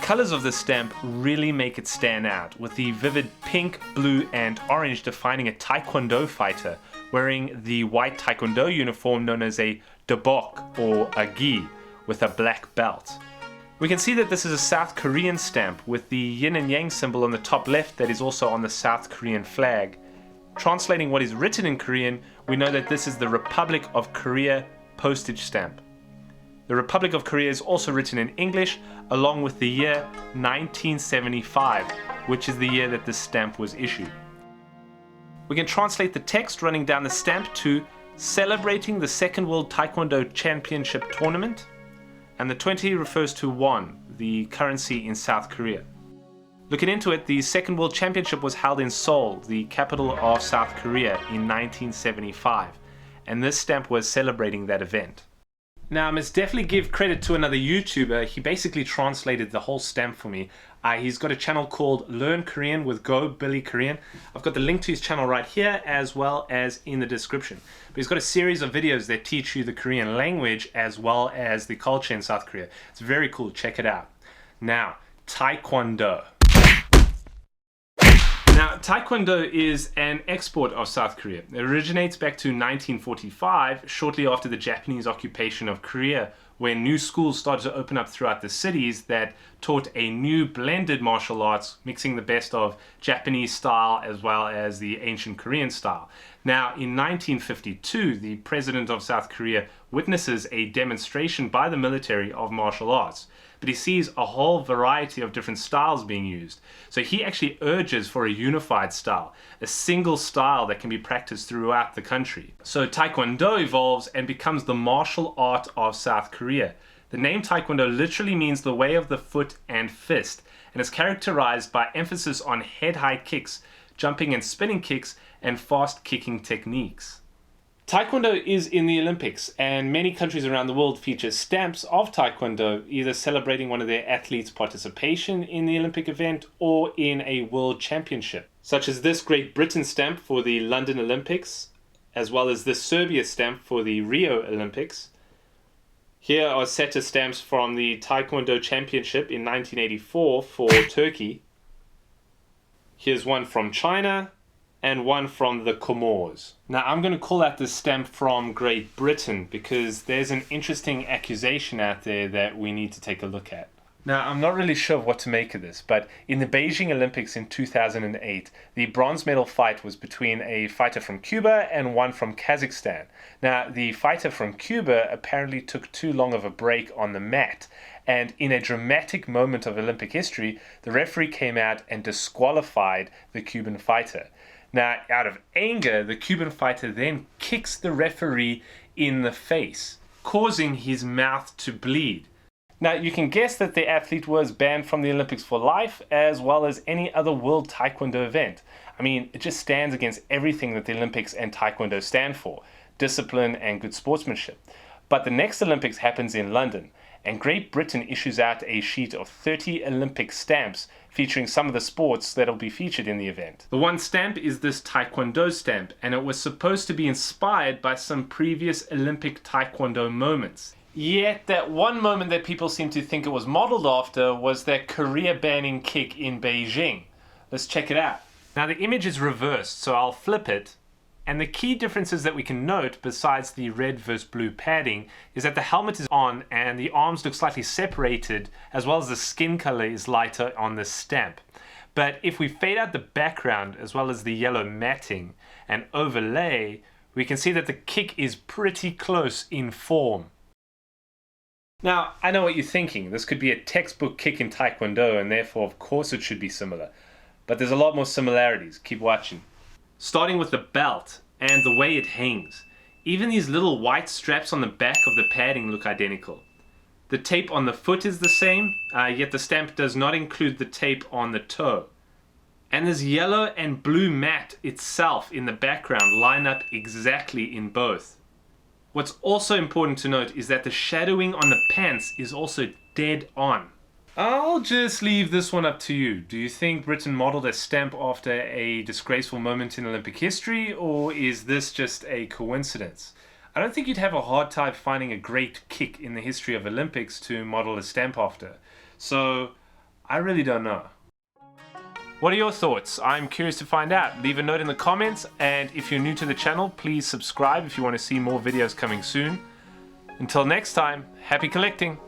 colors of this stamp really make it stand out, with the vivid pink, blue, and orange defining a Taekwondo fighter wearing the white Taekwondo uniform known as a debok or a gi with a black belt. We can see that this is a South Korean stamp with the yin and yang symbol on the top left that is also on the South Korean flag. Translating what is written in Korean, we know that this is the Republic of Korea postage stamp. The Republic of Korea is also written in English along with the year 1975, which is the year that this stamp was issued. We can translate the text running down the stamp to celebrating the Second World Taekwondo Championship Tournament, and the 20 refers to won, the currency in South Korea. Looking into it, the Second World Championship was held in Seoul, the capital of South Korea, in 1975, and this stamp was celebrating that event. Now, I must definitely give credit to another YouTuber. He basically translated the whole stamp for me. He's got a channel called Learn Korean with Go Billy Korean. I've got the link to his channel right here as well as in the description. But he's got a series of videos that teach you the Korean language as well as the culture in South Korea. It's very cool. Check it out. Now, Taekwondo. Now, Taekwondo is an export of South Korea. It originates back to 1945, shortly after the Japanese occupation of Korea, when new schools started to open up throughout the cities that taught a new blended martial arts, mixing the best of Japanese style as well as the ancient Korean style. Now, in 1952, the president of South Korea witnesses a demonstration by the military of martial arts, but he sees a whole variety of different styles being used. So he actually urges for a unified style, a single style that can be practiced throughout the country. So Taekwondo evolves and becomes the martial art of South Korea. The name Taekwondo literally means the way of the foot and fist, and is characterized by emphasis on head-high kicks, jumping and spinning kicks, and fast kicking techniques. Taekwondo is in the Olympics, and many countries around the world feature stamps of Taekwondo, either celebrating one of their athletes' participation in the Olympic event or in a world championship, such as this Great Britain stamp for the London Olympics, as well as this Serbia stamp for the Rio Olympics. Here are SETA stamps from the Taekwondo Championship in 1984 for Turkey. Here's one from China, and one from the Comores. Now, I'm going to call out this stamp from Great Britain because there's an interesting accusation out there that we need to take a look at. Now, I'm not really sure what to make of this, but in the Beijing Olympics in 2008, the bronze medal fight was between a fighter from Cuba and one from Kazakhstan. Now, the fighter from Cuba apparently took too long of a break on the mat, and in a dramatic moment of Olympic history, the referee came out and disqualified the Cuban fighter. Now, out of anger, the Cuban fighter then kicks the referee in the face, causing his mouth to bleed. Now, you can guess that the athlete was banned from the Olympics for life, as well as any other World Taekwondo event. I mean, it just stands against everything that the Olympics and Taekwondo stand for, discipline and good sportsmanship. But the next Olympics happens in London, and Great Britain issues out a sheet of 30 Olympic stamps featuring some of the sports that will be featured in the event. The one stamp is this Taekwondo stamp, and it was supposed to be inspired by some previous Olympic Taekwondo moments. Yet that one moment that people seem to think it was modeled after was that career-banning kick in Beijing. Let's check it out. Now the image is reversed, so I'll flip it. And the key differences that we can note, besides the red versus blue padding, is that the helmet is on and the arms look slightly separated, as well as the skin color is lighter on the stamp. But if we fade out the background, as well as the yellow matting, and overlay, we can see that the kick is pretty close in form. Now, I know what you're thinking. This could be a textbook kick in Taekwondo, and therefore, of course, it should be similar. But there's a lot more similarities. Keep watching. Starting with the belt and the way it hangs. Even these little white straps on the back of the padding look identical. The tape on the foot is the same, yet the stamp does not include the tape on the toe. And this yellow and blue mat itself in the background line up exactly in both. What's also important to note is that the shadowing on the pants is also dead on. I'll just leave this one up to you. Do you think Britain modeled a stamp after a disgraceful moment in Olympic history, or is this just a coincidence? I don't think you'd have a hard time finding a great kick in the history of Olympics to model a stamp after. So I really don't know. What are your thoughts? I'm curious to find out. Leave a note in the comments, and if you're new to the channel, please subscribe if you want to see more videos coming soon. Until next time, happy collecting!